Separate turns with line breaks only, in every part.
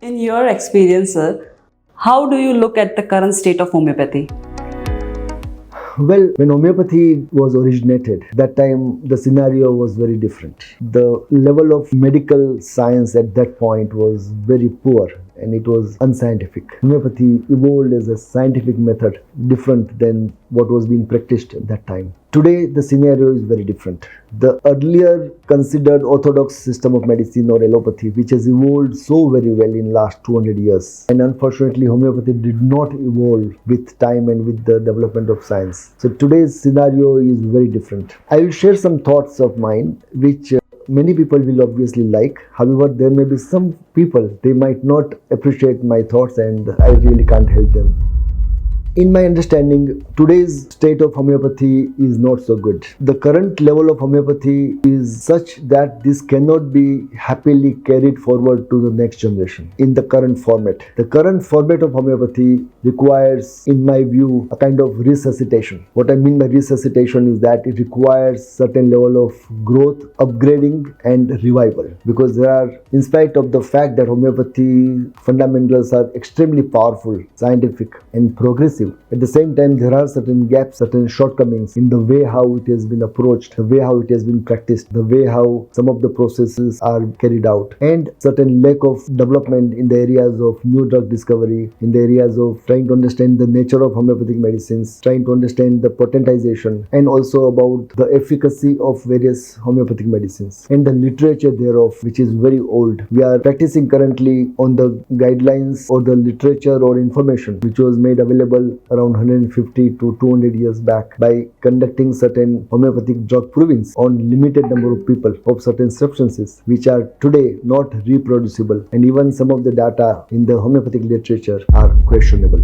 In your experience, sir, how do you look at the current state of homeopathy?
Well, when homeopathy was originated, that time the scenario was very different. The level of medical science at that point was very poor and it was unscientific. Homeopathy evolved as a scientific method different than what was being practiced at that time. Today, the scenario is very different. The earlier considered orthodox system of medicine or allopathy, which has evolved so very well in last 200 years. And unfortunately, homeopathy did not evolve with time and with the development of science. So today's scenario is very different. I will share some thoughts of mine, which many people will obviously like. However, there may be some people, they might not appreciate my thoughts and I really can't help them. In my understanding, today's state of homeopathy is not so good. The current level of homeopathy is such that this cannot be happily carried forward to the next generation in the current format. The current format of homeopathy requires, in my view, a kind of resuscitation. What I mean by resuscitation is that it requires certain level of growth, upgrading and revival. Because there are, in spite of the fact that homeopathy fundamentals are extremely powerful, scientific and progressive, at the same time, there are certain gaps, certain shortcomings in the way how it has been approached, the way how it has been practiced, the way how some of the processes are carried out, and certain lack of development in the areas of new drug discovery, in the areas of trying to understand the nature of homeopathic medicines, trying to understand the potentization, and also about the efficacy of various homeopathic medicines, and the literature thereof, which is very old. We are practicing currently on the guidelines or the literature or information which was made available around 150 to 200 years back by conducting certain homeopathic drug provings on limited number of people of certain substances which are today not reproducible, and even some of the data in the homeopathic literature are questionable.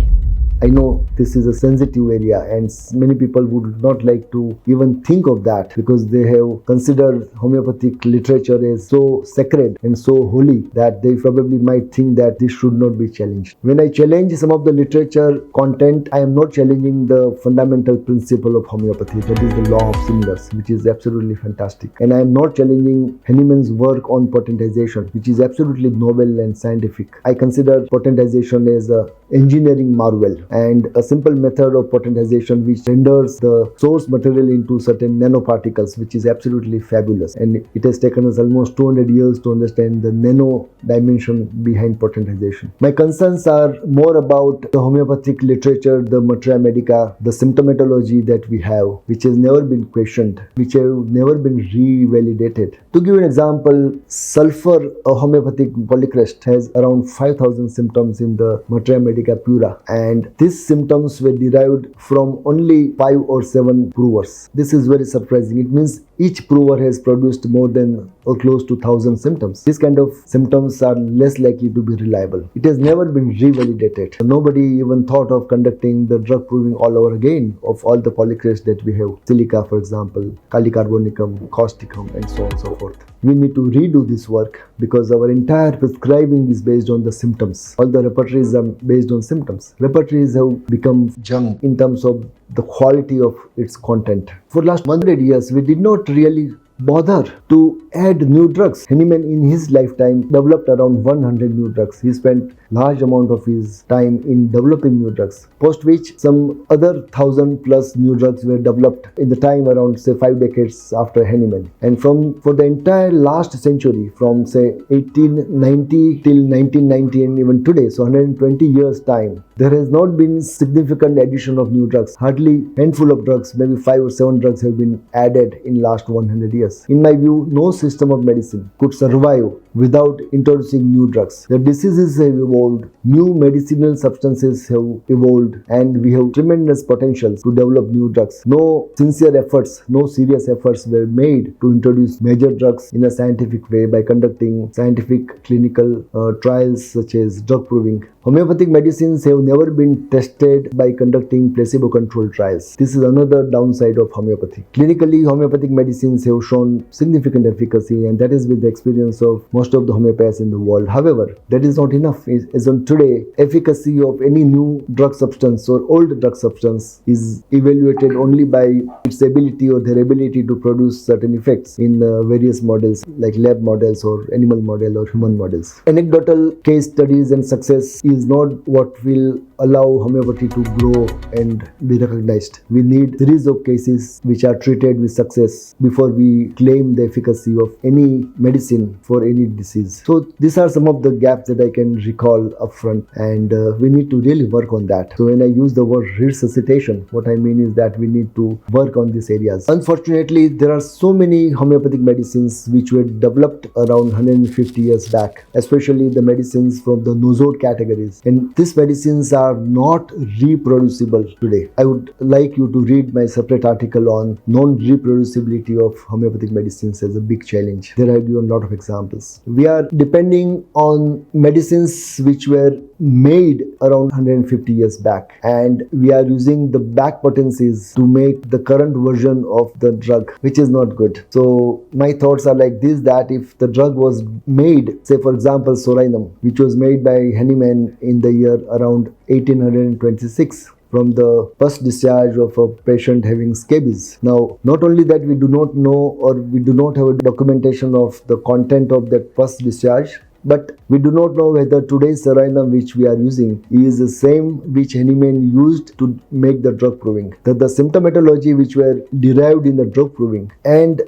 I know this is a sensitive area and many people would not like to even think of that because they have considered homeopathic literature as so sacred and so holy that they probably might think that this should not be challenged. When I challenge some of the literature content, I am not challenging the fundamental principle of homeopathy, that is the law of similars, which is absolutely fantastic. And I am not challenging Hahnemann's work on potentization, which is absolutely novel and scientific. I consider potentization as an engineering marvel and a simple method of potentization which renders the source material into certain nanoparticles, which is absolutely fabulous. And it has taken us almost 200 years to understand the nano dimension behind potentization. My concerns are more about the homeopathic literature, the materia medica, the symptomatology that we have, which has never been questioned, which have never been revalidated. To give an example, sulfur, a homeopathic polycrest, has around 5,000 symptoms in the materia medica pura, and these symptoms were derived from only 5 or 7 provers. This is very surprising. It means each prover has produced more than or close to 1,000 symptoms. These kind of symptoms are less likely to be reliable. It has never been revalidated. Nobody even thought of conducting the drug proving all over again of all the polycrests that we have. Silica, for example, Calicarbonicum, Causticum, and so on and so forth. We need to redo this work because our entire prescribing is based on the symptoms. All the repertories are based on symptoms. Repertories have become junk in terms of the quality of its content. For last 100 years, we did not really bother to add new drugs. Hahnemann in his lifetime developed around 100 new drugs. He spent large amount of his time in developing new drugs, post which some other 1,000 plus new drugs were developed in the time around say 5 decades after Hahnemann. And for the entire last century, from say 1890 till 1990 and even today, so 120 years time, there has not been significant addition of new drugs. Hardly handful of drugs, maybe 5 or 7 drugs have been added in last 100 years. In my view, no system of medicine could survive without introducing new drugs. The diseases have evolved, new medicinal substances have evolved, and we have tremendous potential to develop new drugs. No sincere efforts, no serious efforts were made to introduce major drugs in a scientific way by conducting scientific clinical trials such as drug proving. Homeopathic medicines have never been tested by conducting placebo-controlled trials. This is another downside of homeopathy. Clinically, homeopathic medicines have shown significant efficacy, and that is with the experience of most of the homeopaths in the world. However, that is not enough. As on today, efficacy of any new drug substance or old drug substance is evaluated only by its ability or their ability to produce certain effects in various models like lab models or animal model or human models. Anecdotal case studies and success is not what will allow homeopathy to grow and be recognized. We need series of cases which are treated with success before we claim the efficacy of any medicine for any disease. So these are some of the gaps that I can recall upfront, and we need to really work on that. So when I use the word resuscitation, what I mean is that we need to work on these areas. Unfortunately, there are so many homeopathic medicines which were developed around 150 years back, especially the medicines from the nosode categories, and these medicines are not reproducible today. I would like you to read my separate article on non-reproducibility of homeopathic medicines as a big challenge. There I give a lot of examples. We are depending on medicines which were made around 150 years back, and we are using the back potencies to make the current version of the drug, which is not good. So my thoughts are like this, that if the drug was made, say for example Sorinum, which was made by Henneman in the year around 1826, from the pus discharge of a patient having scabies. Now, not only that we do not know or we do not have a documentation of the content of that pus discharge, but we do not know whether today's Sorinum which we are using is the same which Henneman used to make the drug proving. That the symptomatology which were derived in the drug proving and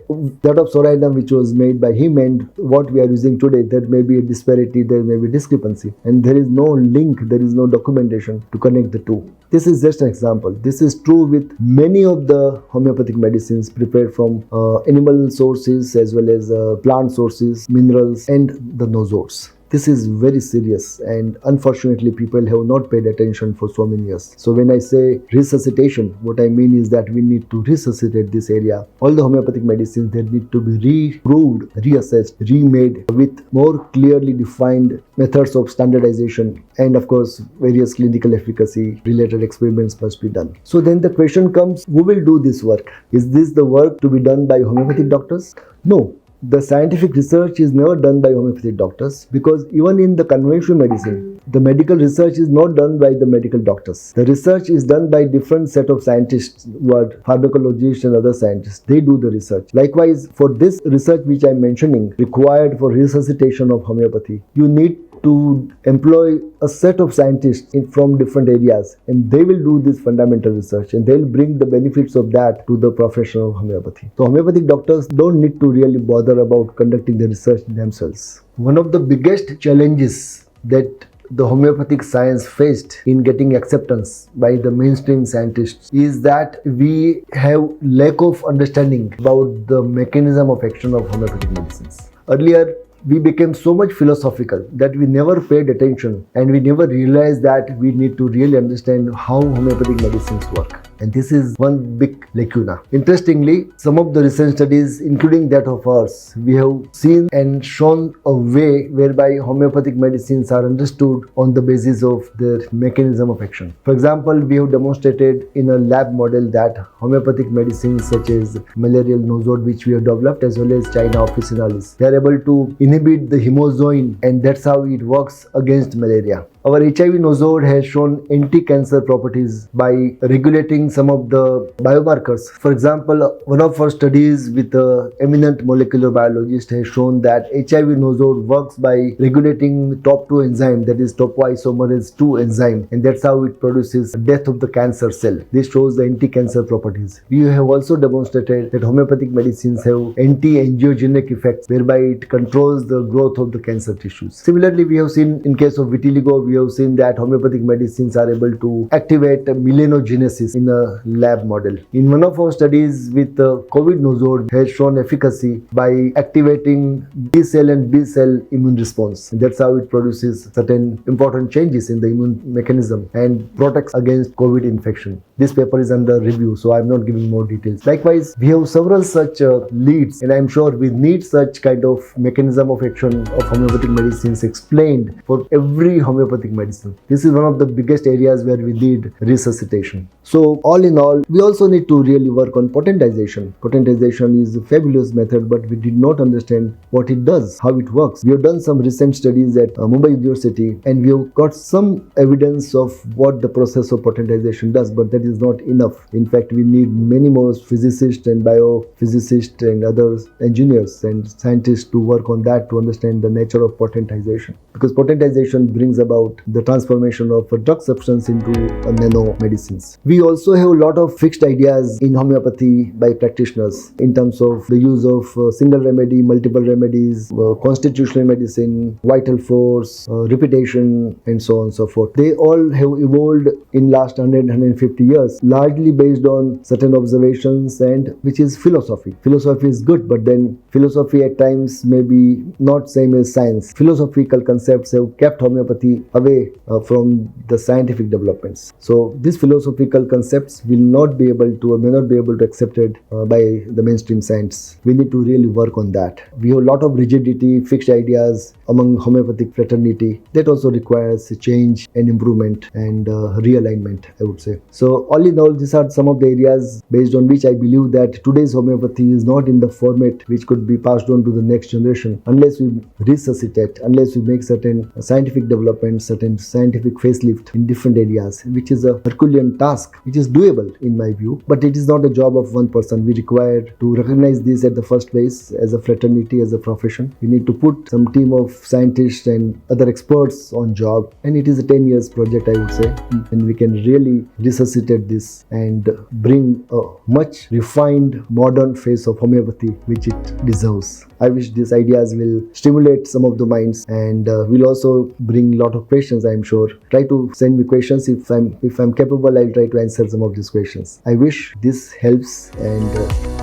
that of Sorinum which was made by him and what we are using today, there may be a disparity, there may be discrepancy, and there is no link, there is no documentation to connect the two. This is just an example. This is true with many of the homeopathic medicines prepared from animal sources as well as plant sources, minerals, and the nosodes. This is very serious, and unfortunately people have not paid attention for so many years. So when I say resuscitation, what I mean is that we need to resuscitate this area. All the homeopathic medicines, they need to be reproved, reassessed, remade with more clearly defined methods of standardization, and of course various clinical efficacy related experiments must be done. So then the question comes, who will do this work? Is this the work to be done by homeopathic doctors? No. The scientific research is never done by homeopathic doctors, because even in the conventional medicine, the medical research is not done by the medical doctors. The research is done by different set of scientists who are pharmacologists and other scientists. They do the research. Likewise, for this research which I am mentioning, required for resuscitation of homeopathy, you need to employ a set of scientists from different areas, and they will do this fundamental research and they will bring the benefits of that to the profession of homeopathy. So homeopathic doctors don't need to really bother about conducting the research themselves. One of the biggest challenges that the homeopathic science faced in getting acceptance by the mainstream scientists is that we have lack of understanding about the mechanism of action of homeopathic medicines. Earlier, we became so much philosophical that we never paid attention and we never realized that we need to really understand how homeopathic medicines work. And this is one big lacuna. Interestingly, some of the recent studies, including that of ours, we have seen and shown a way whereby homeopathic medicines are understood on the basis of their mechanism of action. For example, we have demonstrated in a lab model that homeopathic medicines such as malarial nosode, which we have developed, as well as China officinalis, they are able to inhibit the hemozoin, and that's how it works against malaria. Our HIV nosode has shown anti-cancer properties by regulating some of the biomarkers. For example, one of our studies with an eminent molecular biologist has shown that HIV nosode works by regulating TOP2 enzyme, that is topoisomerase 2 enzyme, and that's how it produces death of the cancer cell. This shows the anti-cancer properties. We have also demonstrated that homeopathic medicines have anti-angiogenic effects, whereby it controls the growth of the cancer tissues. Similarly, we have seen in case of vitiligo, we have seen that homeopathic medicines are able to activate melanogenesis in a lab model. In one of our studies with COVID nosode has shown efficacy by activating B cell and B cell immune response. And that's how it produces certain important changes in the immune mechanism and protects against COVID infection. This paper is under review, so I'm not giving more details. Likewise, we have several such leads, and I'm sure we need such kind of mechanism of action of homeopathic medicines explained for every homeopathic homeopathic medicine. This is one of the biggest areas where we need resuscitation. So all in all, we also need to really work on potentization. Potentization is a fabulous method, but we did not understand what it does, how it works. We have done some recent studies at Mumbai University, and we have got some evidence of what the process of potentization does, but that is not enough. In fact, we need many more physicists and biophysicists and other engineers and scientists to work on that to understand the nature of potentization, because potentization brings about the transformation of a drug substance into a nano medicines. We also have a lot of fixed ideas in homeopathy by practitioners in terms of the use of single remedy, multiple remedies, constitutional medicine, vital force, repetition, and so on and so forth. They all have evolved in last 150 years, largely based on certain observations, and which is philosophy. Philosophy is good, but then philosophy at times may be not same as science. Philosophical concepts have kept homeopathy away from the scientific developments. So these philosophical concepts will not be able to, or may not be able to accepted by the mainstream science. We need to really work on that. We have a lot of rigidity, fixed ideas among homeopathic fraternity. That also requires a change and improvement and realignment, I would say. So all in all, these are some of the areas based on which I believe that today's homeopathy is not in the format which could be passed on to the next generation unless we resuscitate, unless we make certain scientific developments, certain scientific facelift in different areas, which is a Herculean task, which is doable in my view, but it is not a job of one person. We require to recognize this at the first place as a fraternity, as a profession. We need to put some team of scientists and other experts on job, and it is a 10 years project, I would say, and we can really resuscitate this and bring a much refined modern face of homeopathy which it deserves. I wish these ideas will stimulate some of the minds and will also bring a lot of questions, I am sure. Try to send me questions. If I'm capable, I'll try to answer some of these questions. I wish this helps, and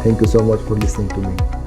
thank you so much for listening to me.